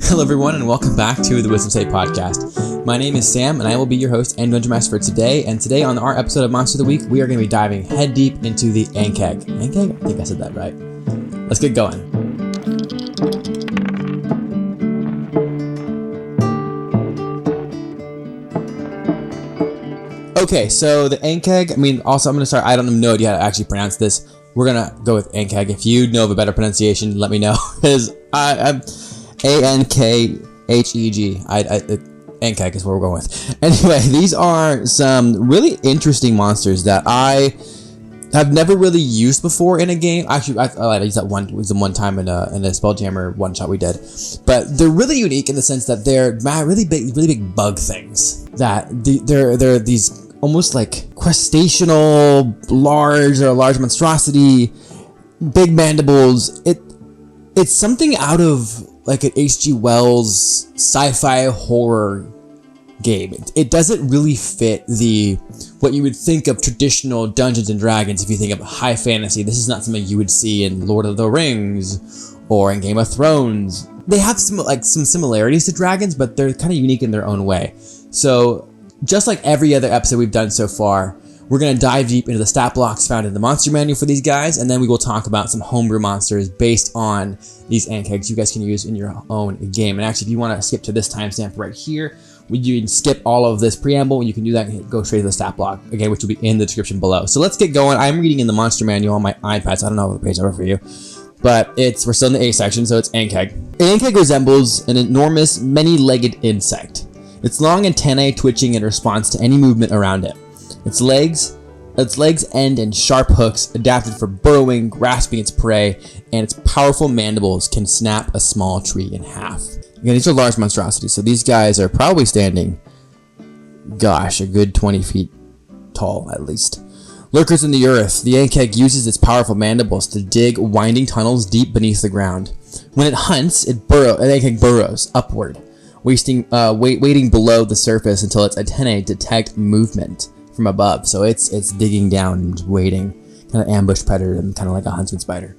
Hello everyone and welcome back to the Wisdom State podcast. My name is Sam and I will be your host and Dungeon Master for today. And today on our episode of Monster of the Week, we are going to be diving head deep into the Ankheg. Ankheg? I think I said that right. Let's get going. Okay, so the Ankheg, I'm going to start, I don't even know how to actually pronounce this. We're going to go with Ankheg. If you know of a better pronunciation, let me know. Because I'm Ankheg. Ankheg is what we're going with. Anyway, these are some really interesting monsters that I have never really used before in a game. Actually, I used that one time in a Spelljammer one shot we did. But they're really unique in the sense that they're really big bug things. That they're these almost like crustaceanal, large monstrosity, big mandibles. It's something out of like an H.G. Wells sci-fi horror game. It doesn't really fit what you would think of traditional Dungeons and Dragons. If you think of high fantasy, this is not something you would see in Lord of the Rings or in Game of Thrones. They have some similarities to dragons, but they're kind of unique in their own way. So just like every other episode we've done so far, we're going to dive deep into the stat blocks found in the monster manual for these guys, and then we will talk about some homebrew monsters based on these Ankhegs you guys can use in your own game. And actually, if you want to skip to this timestamp right here, you can skip all of this preamble, and you can do that and go straight to the stat block, again, which will be in the description below. So let's get going. I'm reading in the monster manual on my iPad, so I don't know the page number for you. But we're still in the A section, so it's Ankheg. An Ankheg resembles an enormous, many-legged insect. Its long antennae twitching in response to any movement around it. Its legs end in sharp hooks adapted for burrowing, grasping its prey, and its powerful mandibles can snap a small tree in half. Again, these are large monstrosities, so these guys are probably standing, a good 20 feet tall at least. Lurkers in the earth, the Ankheg uses its powerful mandibles to dig winding tunnels deep beneath the ground. When it hunts, an Ankheg burrows upward, waiting below the surface until its antennae detect movement from above. So it's digging down and waiting, kind of ambush predator, and kind of like a huntsman spider.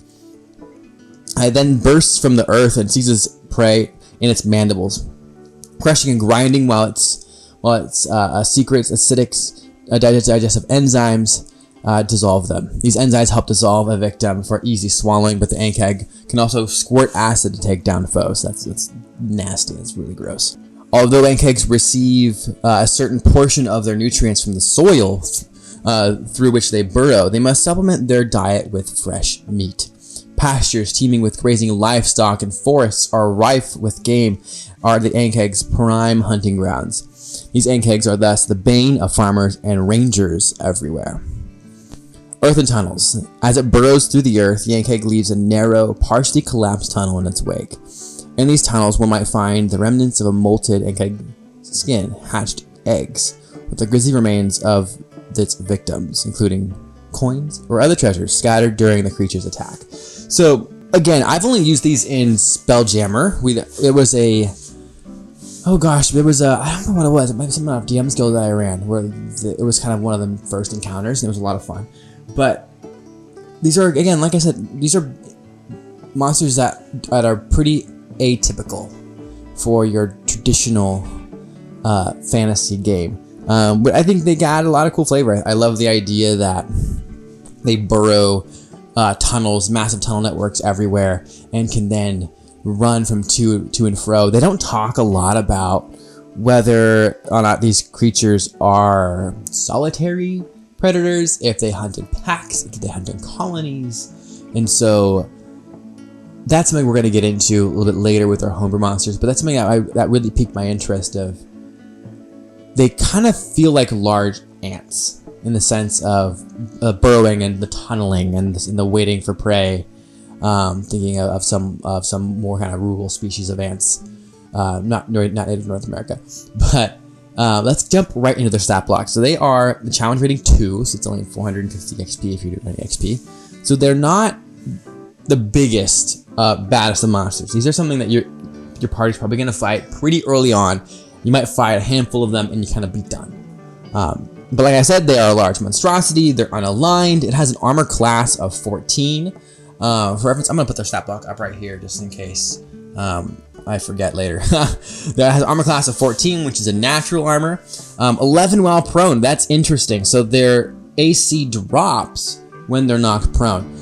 It then bursts from the earth and seizes prey in its mandibles, crushing and grinding while its secret acidic digestive enzymes dissolve them. These enzymes help dissolve a victim for easy swallowing, but the Ankheg can also squirt acid to take down foes. That's nasty. That's really gross. Although Ankhegs receive a certain portion of their nutrients from the soil through which they burrow, they must supplement their diet with fresh meat. Pastures teeming with grazing livestock and forests are rife with game are the Ankhegs' prime hunting grounds. These Ankhegs are thus the bane of farmers and rangers everywhere. Earthen tunnels. As it burrows through the earth, the Ankheg leaves a narrow, partially collapsed tunnel in its wake. In these tunnels, one might find the remnants of a molted Ankheg skin, hatched eggs, with the grisly remains of its victims, including coins or other treasures scattered during the creature's attack. So, again, I've only used these in Spelljammer. I don't know what it was. It might be something off DM's Guild that I ran, where it was kind of one of the first encounters, and it was a lot of fun. But these are, again, like I said, these are monsters that are pretty atypical for your traditional fantasy game, but I think they got a lot of cool flavor. I love the idea that they burrow tunnels, massive tunnel networks everywhere, and can then run from to and fro. They don't talk a lot about whether or not these creatures are solitary predators, if they hunt in packs, if they hunt in colonies, and so that's something we're going to get into a little bit later with our homebrew monsters, but that's something that really piqued my interest of. They kind of feel like large ants in the sense of burrowing and the tunneling and the waiting for prey. Thinking of some more kind of rural species of ants, not native to North America. But let's jump right into their stat blocks. So they are the challenge rating 2, so it's only 450 XP if you do any XP. So they're not the biggest, baddest of monsters. These are something that your party's probably going to fight pretty early on. You might fight a handful of them and you kind of be done. But like I said, they are a large monstrosity. They're unaligned. It has an armor class of 14. For reference, I'm going to put their stat block up right here just in case I forget later. That has armor class of 14, which is a natural armor. 11 while prone. That's interesting. So their AC drops when they're knocked prone.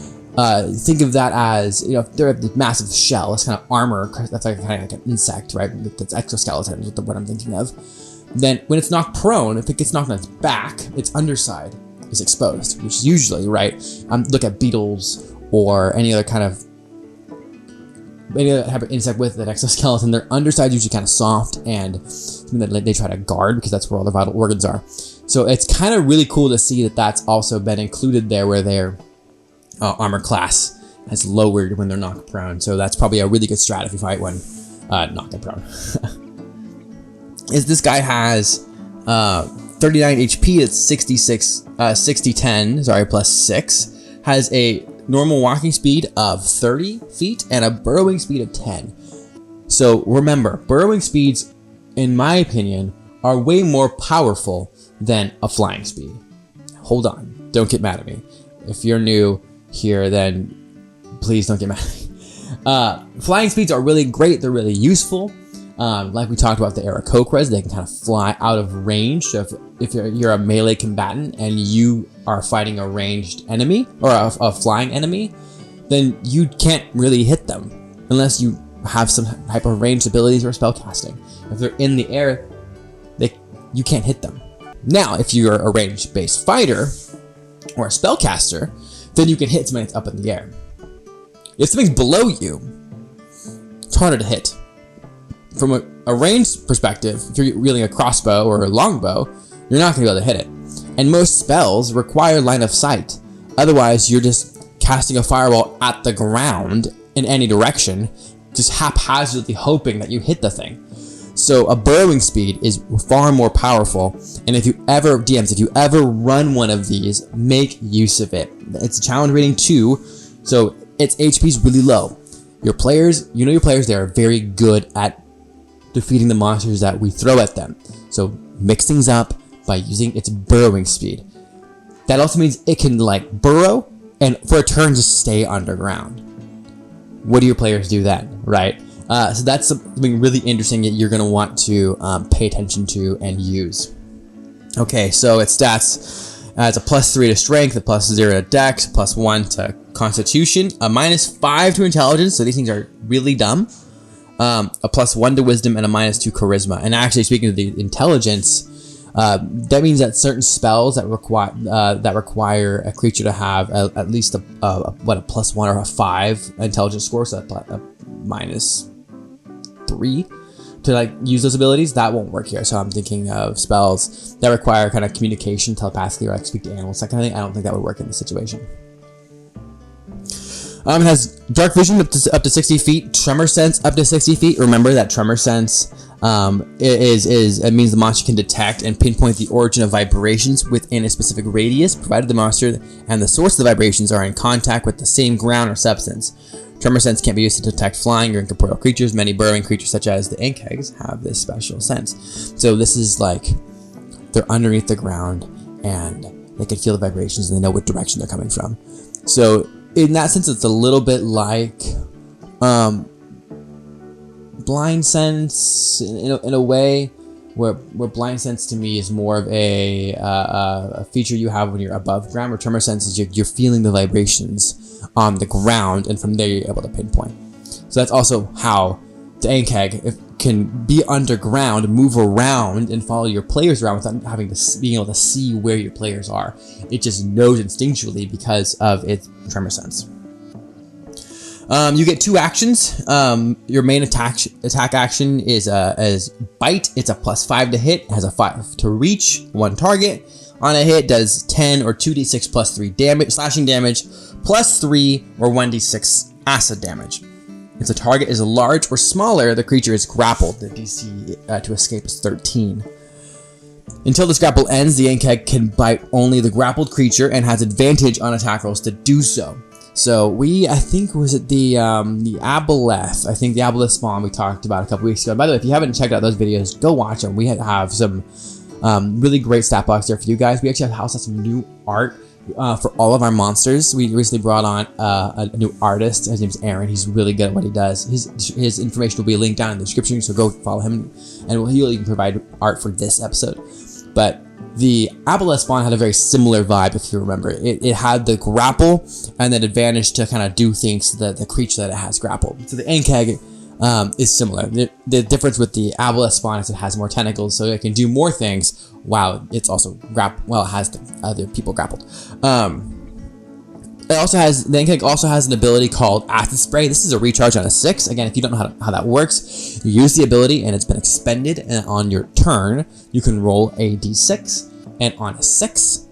Think of that as, you know, if they're a massive shell, it's kind of armor. That's like kind of like an insect, right? That's exoskeleton is what I'm thinking of. Then when it's knocked prone, if it gets knocked on its back, its underside is exposed, which is usually, right? Look at beetles or any other type of insect with an exoskeleton. Their underside is usually kind of soft and something that they try to guard because that's where all their vital organs are. So it's kind of really cool to see that that's also been included there, where their armor class has lowered when they're knocked prone. So that's probably a really good strat if you fight when knocked prone. This guy has 39 HP. It's 60-10, sorry, plus 6. Has a normal walking speed of 30 feet and a burrowing speed of 10. So remember, burrowing speeds, in my opinion, are way more powerful than a flying speed. Hold on, don't get mad at me. If you're new here, then please don't get mad at me. Flying speeds are really great. They're really useful. Like we talked about the Aarakocras, they can kind of fly out of range. So if you're a melee combatant and you are fighting a ranged enemy or a flying enemy, then you can't really hit them unless you have some type of ranged abilities or spell casting. If they're in the air, you can't hit them. Now, if you're a ranged based fighter or a spellcaster, then you can hit something that's up in the air. If something's below you, it's harder to hit. From a ranged perspective, if you're wielding a crossbow or a longbow, you're not going to be able to hit it. And most spells require line of sight. Otherwise, you're just casting a fireball at the ground in any direction, just haphazardly hoping that you hit the thing. So a burrowing speed is far more powerful. And if you ever, DMs, if you ever run one of these, make use of it. It's a challenge rating 2, so its HP is really low. Your players, your players, they are very good at defeating the monsters that we throw at them. So mix things up by using its burrowing speed. That also means it can like burrow and for a turn just stay underground. What do your players do then, right? So that's something really interesting that you're going to want to pay attention to and use. Okay, so its stats has a +3 to strength, a +0 to dex, +1 to constitution, a -5 to intelligence, so these things are really dumb. A +1 to wisdom and a -2 charisma. And actually, speaking of the intelligence, that means that certain spells that require a creature to have at least a +1 or a 5 intelligence score, so a -3 to like use those abilities, that won't work here. So I'm thinking of spells that require kind of communication telepathically or like speak to animals, that kind of thing. I don't think that would work in this situation. It has dark vision up to 60 feet, tremor sense up to 60 feet. Remember that tremor sense it means the monster can detect and pinpoint the origin of vibrations within a specific radius, provided the monster and the source of the vibrations are in contact with the same ground or substance. Tremor sense can be used to detect flying or incorporeal creatures. Many burrowing creatures, such as the Ankhegs, have this special sense. So this is like they're underneath the ground and they can feel the vibrations and they know what direction they're coming from. So in that sense, it's a little bit like blind sense in a way, where blind sense to me is more of a feature you have when you're above ground, where tremor sense is you're feeling the vibrations on the ground, and from there you're able to pinpoint. So that's also how the Ankheg can be underground, move around, and follow your players around without being able to see where your players are. It just knows instinctually because of its tremor sense. You get 2 actions. Your main attack action is bite. It's a +5 to hit, has a 5 to reach one target. On a hit, does 10 or 2d6 +3 damage, slashing damage, +3 or 1d6 acid damage. If the target is large or smaller, the creature is grappled. The DC to escape is 13. Until this grapple ends, the Ankheg can bite only the grappled creature and has advantage on attack rolls to do so. So I think was it the Aboleth? I think the Aboleth spawn we talked about a couple weeks ago. By the way, if you haven't checked out those videos, go watch them. We have some really great stat blocks there for you guys. We actually have some new art for all of our monsters. We recently brought on a new artist. His name's Aaron. He's really good at what he does. His information will be linked down in the description, so go follow him, and he'll even provide art for this episode. But the Aboleth spawn had a very similar vibe, if you remember. It had the grapple and then advantage to kind of do things to the creature that it has grapple. So the Ankheg is similar. The difference with the Aboleth spawn is it has more tentacles, so it can do more things while it's also it has the other people grappled. The Ankheg also has an ability called Acid Spray. This is a recharge on a 6. Again, if you don't know how that works, you use the ability and it's been expended, and on your turn, you can roll a d6, and on a 6,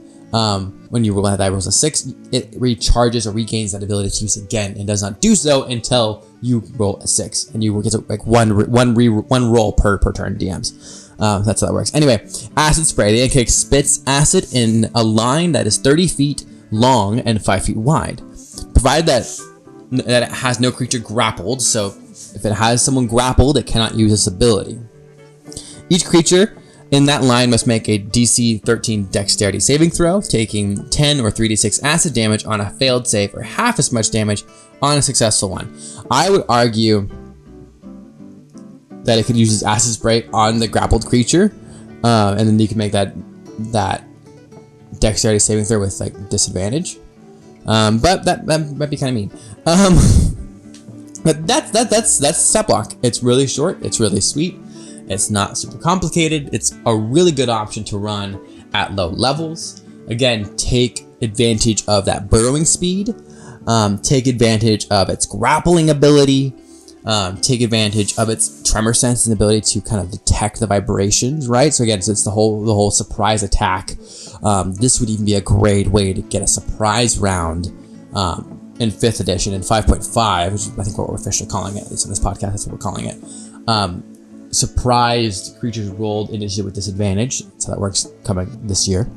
when you roll that die rolls a 6, it recharges or regains that ability to use again, and does not do so until you roll a 6, and you will get like one roll per turn DMs. That's how that works. Anyway, Acid Spray. The Ankheg spits acid in a line that is 30 feet long and 5 feet wide, provided that it has no creature grappled. So if it has someone grappled, it cannot use this ability. Each creature in that line must make a DC 13 dexterity saving throw, taking 10 or 3d6 acid damage on a failed save, or half as much damage on a successful one. I would argue that it could use its Acid Spray on the grappled creature, and then you can make that dexterity saving throw with like disadvantage. But that might be kind of mean. But that's Stat Block. It's really short. It's really sweet. It's not super complicated. It's a really good option to run at low levels. Again, take advantage of that burrowing speed. Take advantage of its grappling ability. Take advantage of its tremor sense and ability to kind of detect the vibrations, right? So again, it's the whole surprise attack. This would even be a great way to get a surprise round in 5th edition, in 5.5, which is I think what we're officially calling it. It's on this podcast, that's what we're calling it. Surprised creatures rolled initiative with disadvantage. That's how that works coming this year.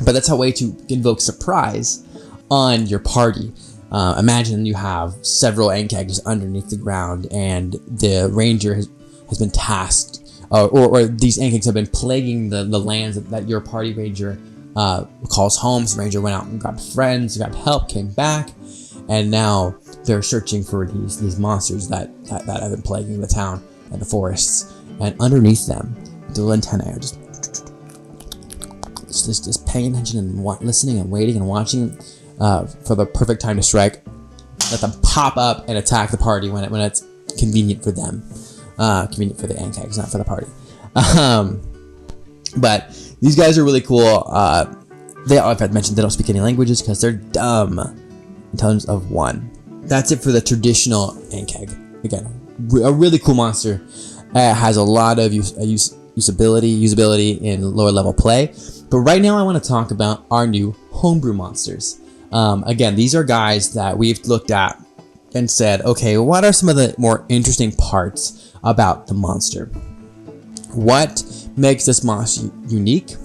But that's a way to invoke surprise on your party. Imagine you have several Ankhegs underneath the ground, and the ranger has been tasked, or these Ankhegs have been plaguing the lands that your party ranger calls home. So the ranger went out and grabbed friends, grabbed help, came back, and now they're searching for these monsters that have been plaguing the town and the forests. And underneath them, the little antennae are just paying attention and listening and waiting and watching for the perfect time to strike. Let them pop up and attack the party when it's convenient for them. Convenient for the Ankhegs, not for the party. But these guys are really cool. I've mentioned they don't speak any languages because they're dumb. Intelligence of 1. That's it for the traditional Ankheg. Again, a really cool monster. Has a lot of usability in lower level play. But right now I want to talk about our new homebrew monsters. Again, these are guys that we've looked at and said, okay, what are some of the more interesting parts about the monster? What makes this monster unique,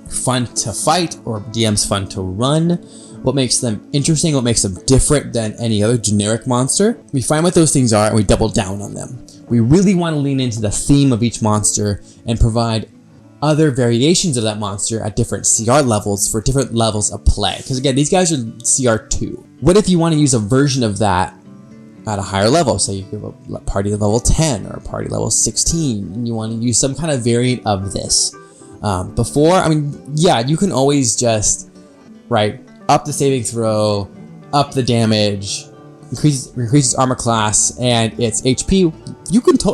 fun to fight, or DMs fun to run? What makes them interesting? What makes them different than any other generic monster? We find what those things are and we double down on them. We really want to lean into the theme of each monster and provide other variations of that monster at different CR levels for different levels of play. Because again, these guys are CR2. What if you want to use a version of that at a higher level? Say you have a party level 10 or a party level 16, and you want to use some kind of variant of this. You can always just, up the saving throw, up the damage, increases armor class and its HP.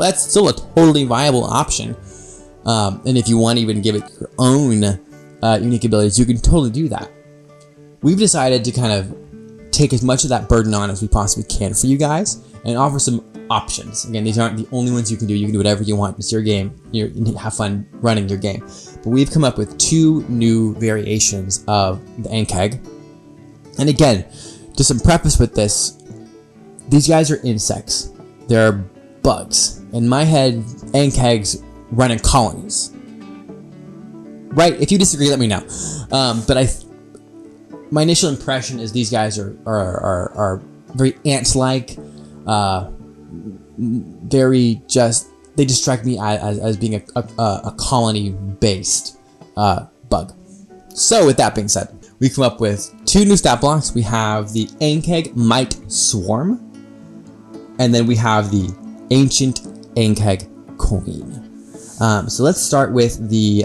That's still a totally viable option. And if you want to even give it your own unique abilities, you can totally do that. We've decided to kind of take as much of that burden on as we possibly can for you guys and offer some options. Again, these aren't the only ones you can do. You can do whatever you want. It's your game. You have fun running your game. But we've come up with 2 new variations of the Ankheg. And again, just some preface with this, these guys are insects. They're bugs. In my head, Ankhegs run in colonies. Right? If you disagree, let me know. My initial impression is these guys are very ant-like, they just strike me as being a colony-based bug. So with that being said, we come up with 2 new stat blocks. We have the Ankheg Might Swarm, and then we have the Ancient Ankheg Coin. So let's start with the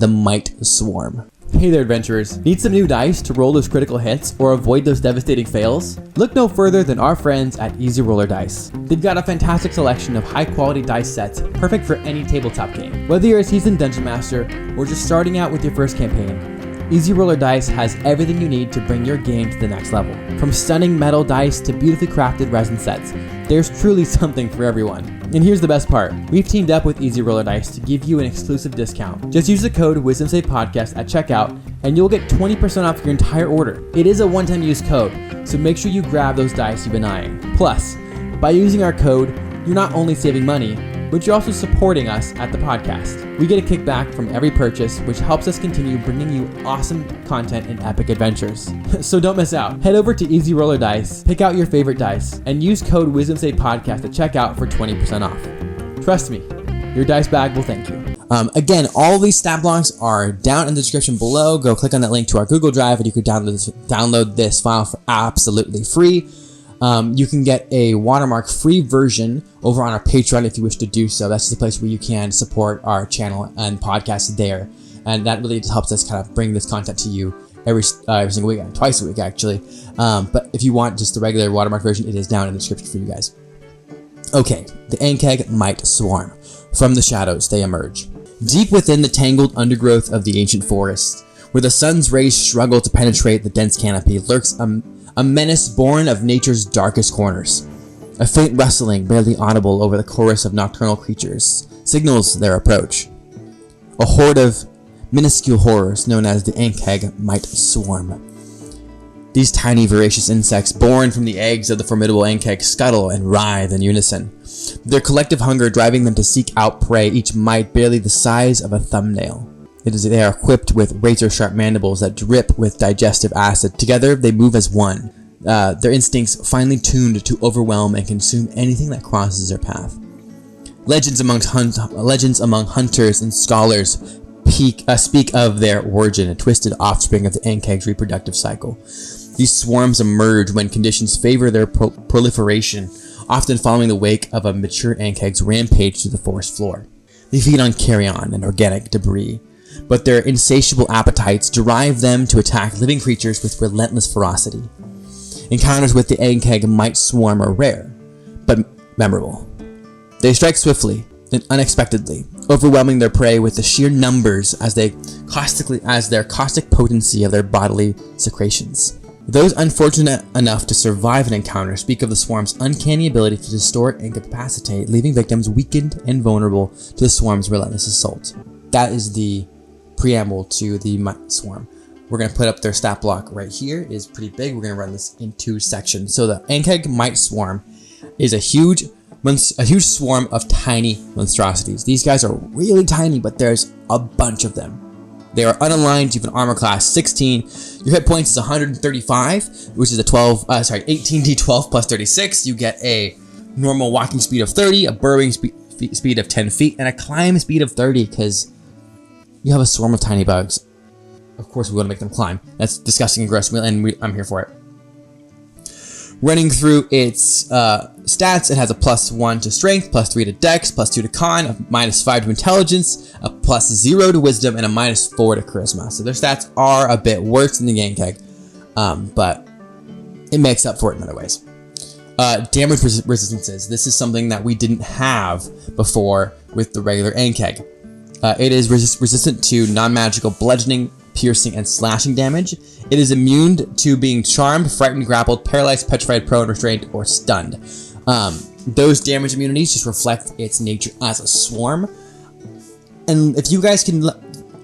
Might Swarm. Hey there, adventurers. Need some new dice to roll those critical hits or avoid those devastating fails? Look no further than our friends at Easy Roller Dice. They've got a fantastic selection of high-quality dice sets, perfect for any tabletop game. Whether you're a seasoned dungeon master or just starting out with your first campaign, Easy Roller Dice has everything you need to bring your game to the next level. From stunning metal dice to beautifully crafted resin sets, there's truly something for everyone. And here's the best part. We've teamed up with Easy Roller Dice to give you an exclusive discount. Just use the code WisdomSavePodcast at checkout and you'll get 20% off your entire order. It is a one-time use code, so make sure you grab those dice you've been eyeing. Plus, by using our code, you're not only saving money, but you're also supporting us at the podcast. We get a kickback from every purchase, which helps us continue bringing you awesome content and epic adventures. So don't miss out. Head over to Easy Roller Dice, pick out your favorite dice, and use code WisdomSavePodcast at checkout for 20% off. Trust me, your dice bag will thank you. Again, all these stat blocks are down in the description below. Go click on that link to our Google Drive and you can download this file for absolutely free. You can get a watermark free version over on our Patreon if you wish to do so. That's the place where you can support our channel and podcast there. And that really just helps us kind of bring this content to you every single week, twice a week actually. But if you want just the regular watermark version, it is down in the description for you guys. Okay, the Ankheg Might Swarm. From the shadows, they emerge. Deep within the tangled undergrowth of the ancient forest, where the sun's rays struggle to penetrate the dense canopy, lurks a menace born of nature's darkest corners. A faint rustling, barely audible over the chorus of nocturnal creatures, signals their approach. A horde of minuscule horrors known as the Ankheg Might Swarm. These tiny voracious insects, born from the eggs of the formidable Ankheg, scuttle and writhe in unison, their collective hunger driving them to seek out prey, each mite barely the size of a thumbnail. They are equipped with razor-sharp mandibles that drip with digestive acid. Together, they move as one, their instincts finely tuned to overwhelm and consume anything that crosses their path. Legends among hunters and scholars speak of their origin, a twisted offspring of the Ankheg's reproductive cycle. These swarms emerge when conditions favor their proliferation, often following the wake of a mature Ankheg's rampage to the forest floor. They feed on carrion and organic debris, but their insatiable appetites drive them to attack living creatures with relentless ferocity. Encounters with the Ankheg Might Swarm are rare, but memorable. They strike swiftly and unexpectedly, overwhelming their prey with the sheer numbers as their caustic potency of their bodily secretions. Those unfortunate enough to survive an encounter speak of the swarm's uncanny ability to distort and incapacitate, leaving victims weakened and vulnerable to the swarm's relentless assault. That is the preamble to the Might Swarm. We're going to put up their stat block right here. It is pretty big. We're going to run this in 2 sections. So the Ankheg Might Swarm is a huge swarm of tiny monstrosities. These guys are really tiny, but there's a bunch of them. They are unaligned. You have an armor class 16. Your hit points is 135, which is 18d12 plus 36. You get a normal walking speed of 30, a burrowing speed of 10 feet, and a climb speed of 30 because you have a swarm of tiny bugs. Of course, we want to make them climb. That's disgusting and gross, and I'm here for it. Running through its stats, it has a +1 to strength, +3 to dex, +2 to con, a -5 to intelligence, a +0 to wisdom, and a -4 to charisma. So their stats are a bit worse than the Ankheg, but it makes up for it in other ways. Damage resistances. This is something that we didn't have before with the regular Ankheg. It is resistant to non-magical bludgeoning, piercing, and slashing damage. It is immune to being charmed, frightened, grappled, paralyzed, petrified, prone, restrained, or stunned. Those damage immunities just reflect its nature as a swarm. And if you guys can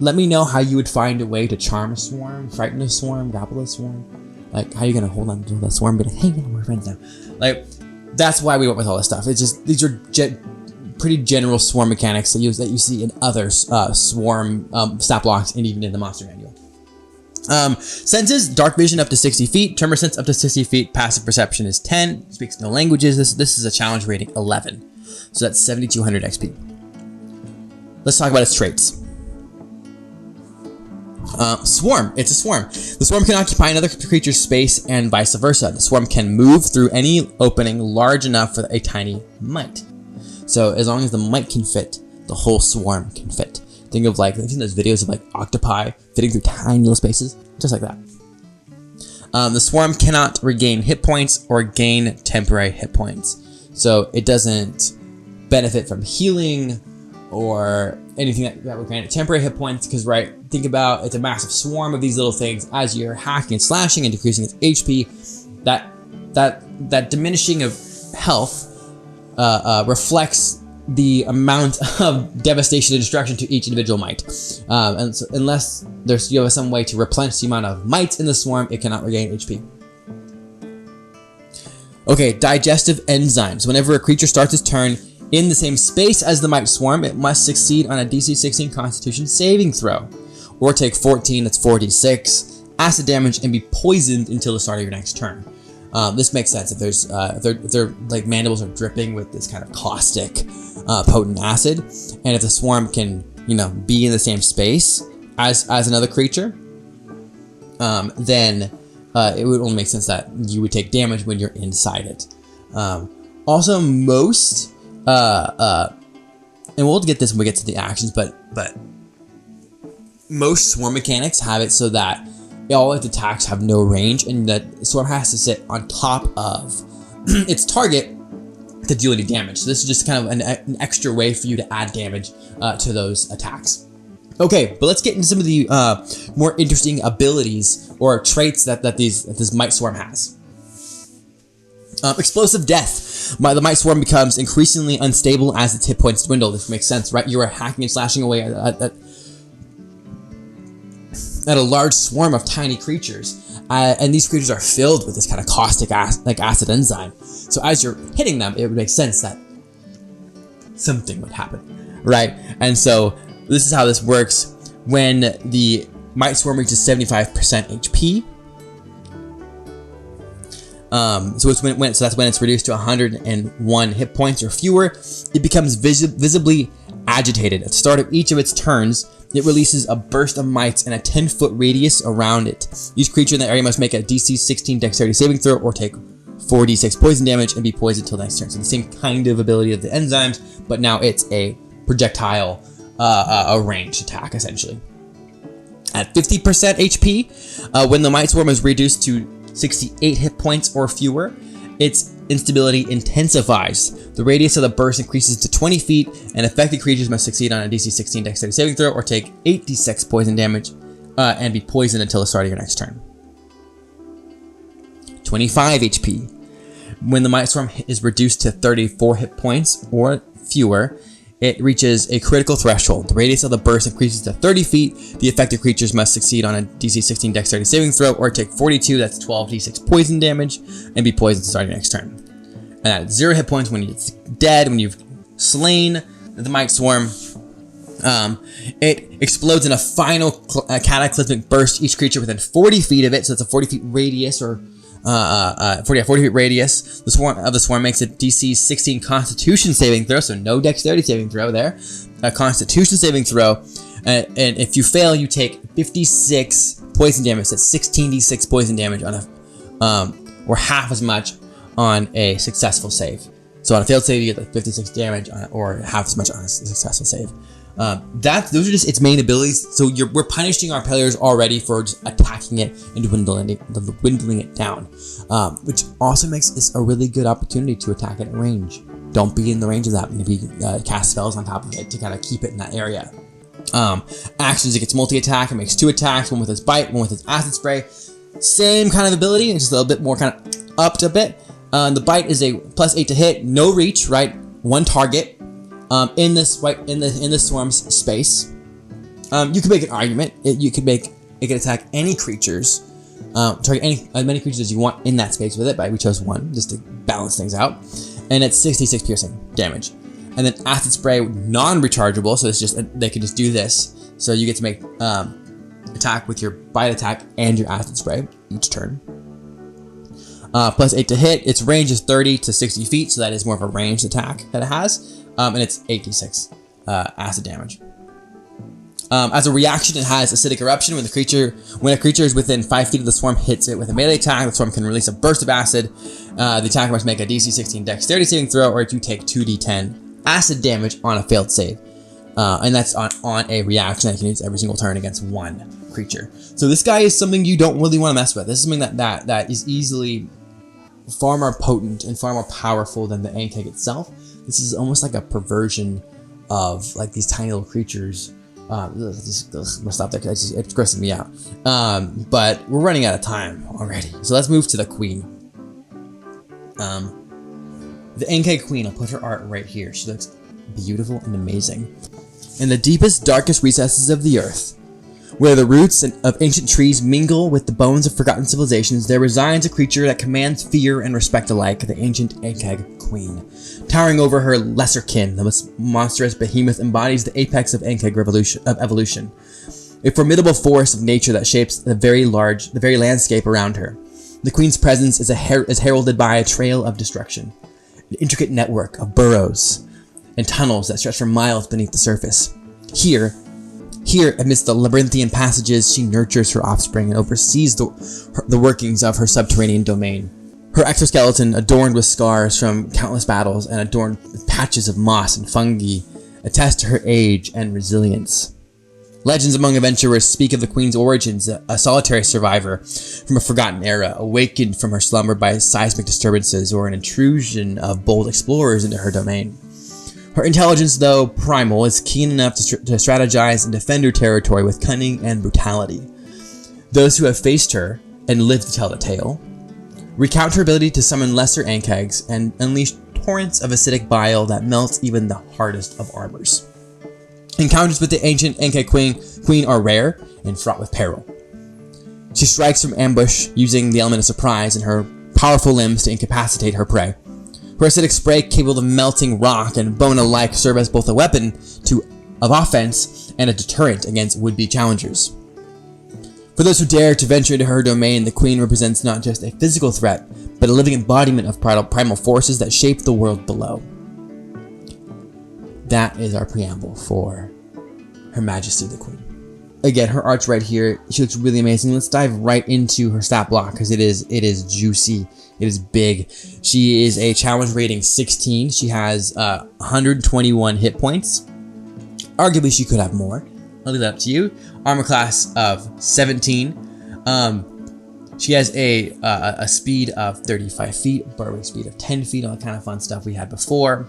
let me know how you would find a way to charm a swarm, frighten a swarm, grapple a swarm. Like, how are you going to hold on to that swarm and be like, hey, we're friends now. Like, that's why we went with all this stuff. It's just, these are pretty general swarm mechanics that you see in other swarm stat blocks and even in the monster manual. Senses, dark vision up to 60 feet, tremor sense up to 60 feet, passive perception is 10, speaks no languages. This is a challenge rating 11, so that's 7,200 XP. Let's talk about its traits. Swarm. It's a swarm. The swarm can occupy another creature's space and vice versa. The swarm can move through any opening large enough for a tiny mite. So as long as the mite can fit, the whole swarm can fit. Think of like, I've seen those videos of like octopi fitting through tiny little spaces, just like that. The swarm cannot regain hit points or gain temporary hit points. So it doesn't benefit from healing or anything that would grant it temporary hit points, because think about, it's a massive swarm of these little things. As you're hacking and slashing and decreasing its HP, that diminishing of health reflects the amount of devastation and destruction to each individual mite. And so unless you have some way to replenish the amount of mites in the swarm, it cannot regain HP. Okay, digestive enzymes. Whenever a creature starts its turn in the same space as the mite swarm, it must succeed on a DC 16 Constitution saving throw, or take 14, that's 4d6, acid damage, and be poisoned until the start of your next turn. This makes sense if there's if their like mandibles are dripping with this kind of caustic, potent acid, and if the swarm can be in the same space as another creature, then it would only make sense that you would take damage when you're inside it. Also, most and we'll get this when we get to the actions, but most swarm mechanics have it so that all its attacks have no range, and that swarm has to sit on top of its target to deal any damage. So this is just kind of an extra way for you to add damage to those attacks. Okay, but let's get into some of the more interesting abilities or traits that this mite swarm has. Explosive death. The mite swarm becomes increasingly unstable as its hit points dwindle. This makes sense, right? You are hacking and slashing away at a large swarm of tiny creatures, and these creatures are filled with this kind of caustic acid enzyme. So as you're hitting them, it would make sense that something would happen, right? And so this is how this works. When the mite swarm reaches 75% HP, so that's when it's reduced to 101 hit points or fewer, it becomes visibly agitated. At the start of each of its turns, it releases a burst of mites in a 10-foot radius around it. Each creature in the area must make a DC 16 dexterity saving throw or take 4d6 poison damage and be poisoned until next turn. So the same kind of ability of the enzymes, but now it's a projectile, a ranged attack, essentially. At 50% HP, when the mite swarm is reduced to 68 hit points or fewer, its instability intensifies. The radius of the burst increases to 20 feet, and affected creatures must succeed on a DC 16 dexterity saving throw or take 8d6 poison damage and be poisoned until the start of your next turn. 25 HP. When the mite swarm is reduced to 34 hit points or fewer, it reaches a critical threshold. The radius of the burst increases to 30 feet. The affected creatures must succeed on a DC 16 dexterity saving throw or take 42, that's 12d6 poison damage, and be poisoned to start your next turn. And at 0 hit points when it's dead, when you've slain the mite swarm, it explodes in a final cataclysmic burst. Each creature within 40 feet of it, so it's a 40 feet radius, or 40 feet radius. The swarm makes a DC 16 Constitution saving throw, so no dexterity saving throw there. A Constitution saving throw, and if you fail, you take 56 poison damage. That's 16d6 poison damage on a, or half as much on a successful save. So on a failed save, you get like 56 damage, or half as much on a successful save. Those are just its main abilities. So we're punishing our players already for just attacking it and dwindling it down, which also makes this a really good opportunity to attack at range. Don't be in the range of that. Maybe cast spells on top of it to kind of keep it in that area. Actions: it gets multi-attack. It makes 2 attacks, one with its bite, one with its acid spray. Same kind of ability, it's just a little bit more kind of upped a bit. The bite is a +8 to hit, no reach, right? 1 target. In this swarm's space. You could make an argument. It can attack any creatures, target as many creatures as you want in that space with it, but we chose 1 just to balance things out. And it's 66 piercing damage. And then acid spray, non-rechargeable, so it's just they can just do this. So you get to make attack with your bite attack and your acid spray each turn. +8 to hit. Its range is 30 to 60 feet, so that is more of a ranged attack that it has. And it's 8d6 acid damage. As a reaction, it has acidic eruption. When a creature is within 5 feet of the swarm hits it with a melee attack, the swarm can release a burst of acid. The attacker must make a DC 16 dexterity saving throw, or you take 2d10 acid damage on a failed save. And that's on a reaction that you can use every single turn against one creature. So this guy is something you don't really want to mess with. This is something that is easily far more potent and far more powerful than the Ankheg itself. This is almost like a perversion of like these tiny little creatures. I'm gonna stop there because it's grossing me out. But we're running out of time already. So let's move to the queen. The Ankheg queen, I'll put her art right here. She looks beautiful and amazing. In the deepest, darkest recesses of the earth, where the roots of ancient trees mingle with the bones of forgotten civilizations, there resides a creature that commands fear and respect alike, the ancient Ankheg queen. Towering over her lesser kin, the monstrous behemoth embodies the apex of Ankheg evolution, a formidable force of nature that shapes the very landscape around her. The queen's presence is heralded by a trail of destruction, an intricate network of burrows and tunnels that stretch for miles beneath the surface. Here, amidst the labyrinthian passages, she nurtures her offspring and oversees the workings of her subterranean domain. Her exoskeleton, adorned with scars from countless battles and adorned with patches of moss and fungi, attest to her age and resilience. Legends among adventurers speak of the queen's origins, a solitary survivor from a forgotten era, awakened from her slumber by seismic disturbances or an intrusion of bold explorers into her domain. Her intelligence, though primal, is keen enough to strategize and defend her territory with cunning and brutality. Those who have faced her and lived to tell the tale recount her ability to summon lesser Ankhegs and unleash torrents of acidic bile that melts even the hardest of armors. Encounters with the ancient Ankheg queen are rare and fraught with peril. She strikes from ambush using the element of surprise and her powerful limbs to incapacitate her prey. Her acidic spray, capable of melting rock and bone alike, serve as both a weapon of offense and a deterrent against would-be challengers. For those who dare to venture into her domain, the queen represents not just a physical threat, but a living embodiment of primal forces that shape the world below. That is our preamble for Her Majesty the Queen. Again, her art's right here. She looks really amazing. Let's dive right into her stat block because it is juicy. It is big. She is a challenge rating 16. She has 121 hit points. Arguably, she could have more. I'll leave that up to you. Armor class of 17. She has a speed of 35 feet, burrowing speed of 10 feet, all that kind of fun stuff we had before.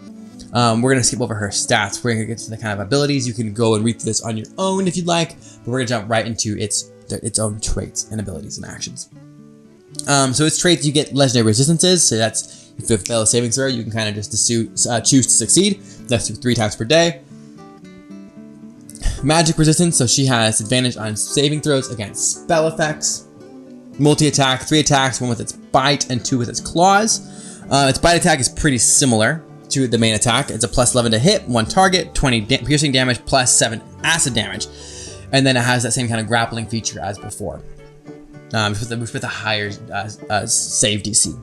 We're going to skip over her stats. We're going to get to the kind of abilities. You can go and read through this on your own if you'd like, but we're going to jump right into its own traits and abilities and actions. So its traits, you get legendary resistances. So that's if you fail a saving throw, you can kind of just choose to succeed. That's 3 times per day. Magic resistance, so she has advantage on saving throws against spell effects. Multi-attack, 3 attacks, 1 with its bite and 2 with its claws. Its bite attack is pretty similar to the main attack. It's a plus 11 to hit, 1 target, 20 piercing damage, plus 7 acid damage. And then it has that same kind of grappling feature as before. With a higher save DC.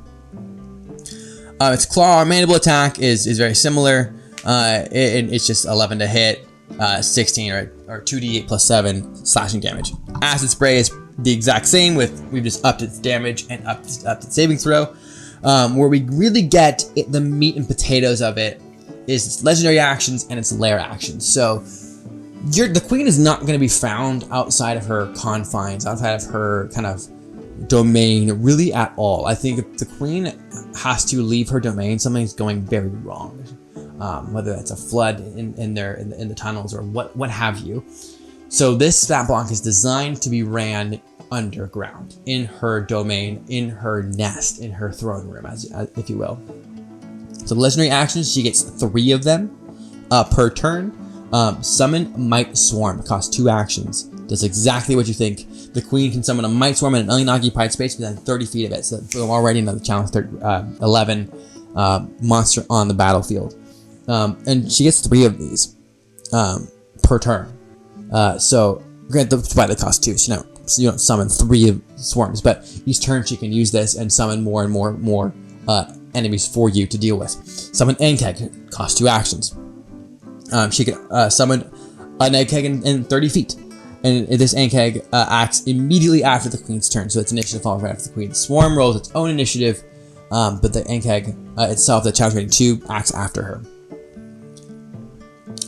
Its claw or mandible attack is very similar. It's just 11 to hit, 16 or 2d8 plus 7 slashing damage. Acid spray is the exact same we've just upped its damage and upped its saving throw. Where we really get the meat and potatoes of it is its legendary actions and its lair actions. So the queen is not going to be found outside of her confines, outside of her kind of domain, really at all. I think if the queen has to leave her domain, something's going very wrong. Whether that's a flood in the tunnels or what have you. So this stat block is designed to be ran underground, in her domain, in her nest, in her throne room, as if you will. So legendary actions, she gets 3 of them per turn. Summon Might Swarm. It costs 2 actions. Does exactly what you think. The queen can summon a Might Swarm in an unoccupied space within 30 feet of it. So we're already in the challenge 11 monster on the battlefield. And she gets 3 of these per turn. So granted, that's why they cost 2. So you don't summon 3 swarms, but each turn she can use this and summon more and more enemies for you to deal with. Summon Ankheg. Costs 2 actions. She can summon an Ankheg in 30 feet. And this Ankheg acts immediately after the queen's turn, so its initiative follows right after the queen. Swarm rolls its own initiative, but the Ankheg itself, the challenge rating 2, acts after her.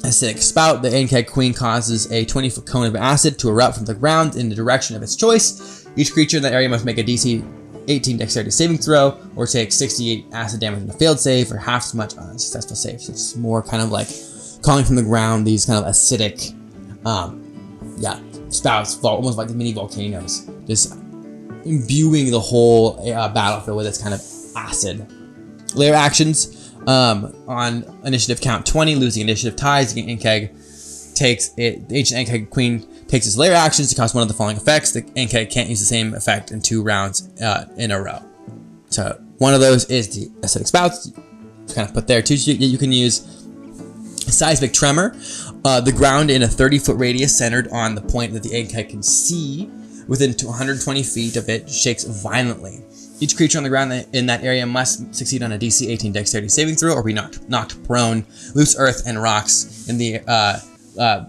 Acidic Spout, the Ankheg queen causes a 20-foot cone of acid to erupt from the ground in the direction of its choice. Each creature in that area must make a DC 18 dexterity saving throw, or take 68 acid damage on a failed save, or half as much on a successful save. So it's more kind of like calling from the ground these kind of acidic, spouts, almost like the mini volcanoes, just imbuing the whole battlefield with its kind of acid. Layer actions, on initiative count 20, losing initiative ties, the Ankheg takes it. The ancient Ankheg queen takes its layer actions to cause one of the following effects. The Ankheg can't use the same effect in 2 rounds in a row. So one of those is the acidic spouts. Kind of put there too. You can use seismic tremor. The ground in a 30-foot radius centered on the point that the Ankheg can see within 120 feet of it shakes violently. Each creature on the ground in that area must succeed on a DC 18 dexterity saving throw or be knocked prone. Loose earth and rocks in the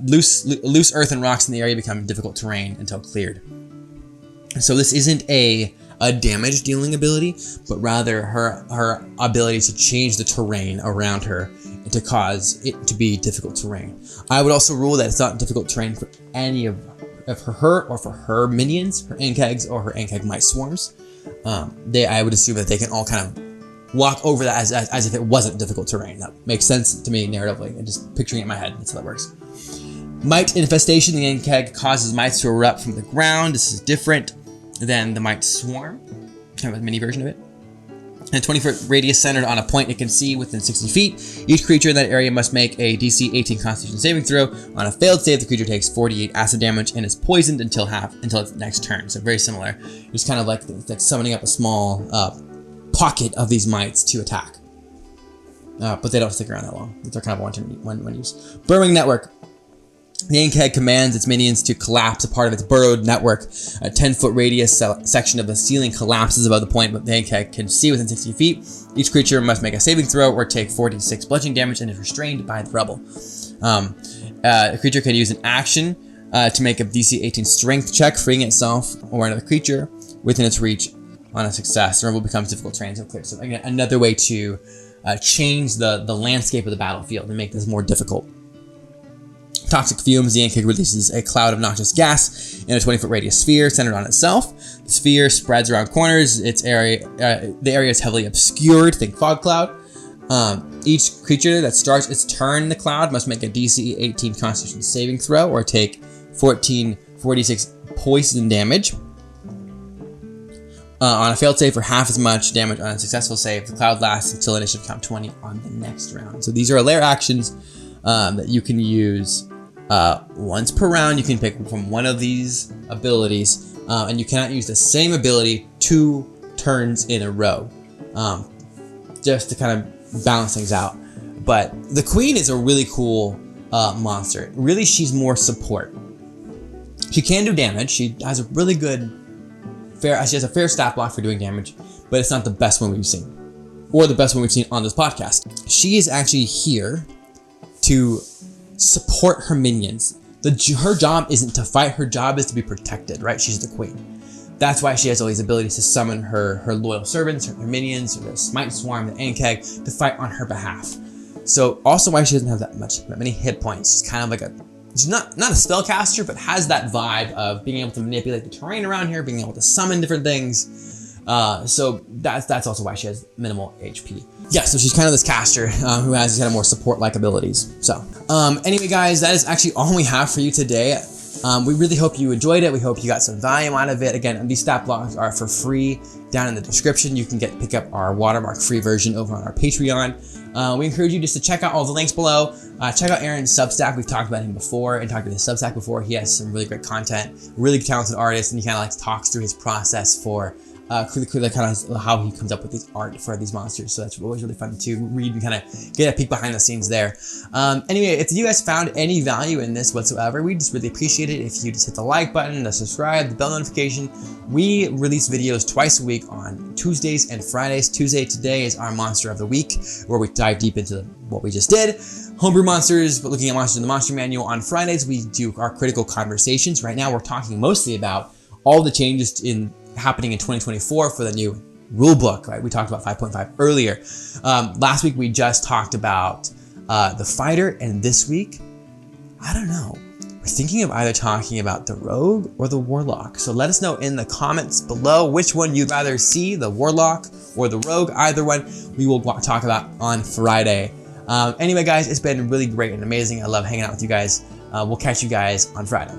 loose earth and rocks in the area become difficult terrain until cleared. So this isn't a damage dealing ability, but rather her ability to change the terrain around her and to cause it to be difficult terrain. I would also rule that it's not difficult terrain for any of her or for her minions, her Ankhegs or her Ankheg might swarms. I would assume that they can all kind of walk over that as if it wasn't difficult terrain. That makes sense to me narratively, and just picturing it in my head, that's how that works. Mite infestation, the Ankheg causes mites to erupt from the ground. This is different than the mite swarm, kind of a mini version of it. A 20-foot radius centered on a point it can see within 60 feet. Each creature in that area must make a DC 18 Constitution saving throw. On a failed save, the creature takes 48 acid damage and is poisoned until its next turn. So very similar. It's kind of like summoning up a small pocket of these mites to attack. But they don't stick around that long. They're kind of one use. Burrowing network. The Ankheg commands its minions to collapse a part of its burrowed network. A 10-foot radius section of the ceiling collapses above the point that the Ankheg can see within 60 feet. Each creature must make a saving throw or take 46 bludgeoning damage and is restrained by the rubble. A creature can use an action to make a DC 18 strength check, freeing itself or another creature within its reach on a success. The rubble becomes difficult terrain until cleared. So again, another way to change the landscape of the battlefield and make this more difficult. Toxic fumes, the Ankheg releases a cloud of noxious gas in a 20-foot radius sphere centered on itself. The sphere spreads around corners. The area is heavily obscured. Think fog cloud. Each creature that starts its turn in the cloud must make a DC 18 Constitution saving throw or take 46 poison damage. On a failed save for half as much damage on a successful save. The cloud lasts until initiative count 20 on the next round. So these are lair actions that you can use once per round. You can pick from one of these abilities, and you cannot use the same ability 2 turns in a row, just to kind of balance things out. But the queen is a really cool monster. Really, she's more support. She can do damage. She has a really good she has a fair stat block for doing damage, but it's not the best one we've seen, or the best one we've seen on this podcast. She is actually here to support her minions. Her job isn't to fight, her job is to be protected, right? She's the queen. That's why she has all these abilities to summon her loyal servants, her minions, or the Smite Swarm, the Ankheg, to fight on her behalf. So also why she doesn't have that many hit points. She's kind of like she's not a spellcaster, but has that vibe of being able to manipulate the terrain around here, being able to summon different things. So that's also why she has minimal HP. Yeah, so she's kind of this caster who has these kind of more support-like abilities. So anyway, guys, that is actually all we have for you today. We really hope you enjoyed it. We hope you got some value out of it. Again, these stat blocks are for free down in the description. You can pick up our watermark free version over on our Patreon. We encourage you just to check out all the links below. Check out Aaron's Substack. We've talked about him before and talked about his Substack before. He has some really great content, really talented artist, and he kind of talks through his process for kind of how he comes up with these art for these monsters. So that's always really fun to read and kind of get a peek behind the scenes there. Anyway, if you guys found any value in this whatsoever, we just really appreciate it if you just hit the like button, the subscribe, the bell notification. We release videos twice a week on Tuesdays and Fridays. Tuesday today is our monster of the week, where we dive deep into what we just did. Homebrew monsters, but looking at monsters in the monster manual. On Fridays, we do our critical conversations. Right now, we're talking mostly about all the changes happening in 2024 for the new rule book, right? We talked about 5.5 earlier. Last week, we just talked about the fighter, and this week, I don't know. We're thinking of either talking about the rogue or the warlock. So let us know in the comments below which one you'd rather see, the warlock or the rogue. Either one we will talk about on Friday. Anyway, guys, it's been really great and amazing. I love hanging out with you guys. We'll catch you guys on Friday.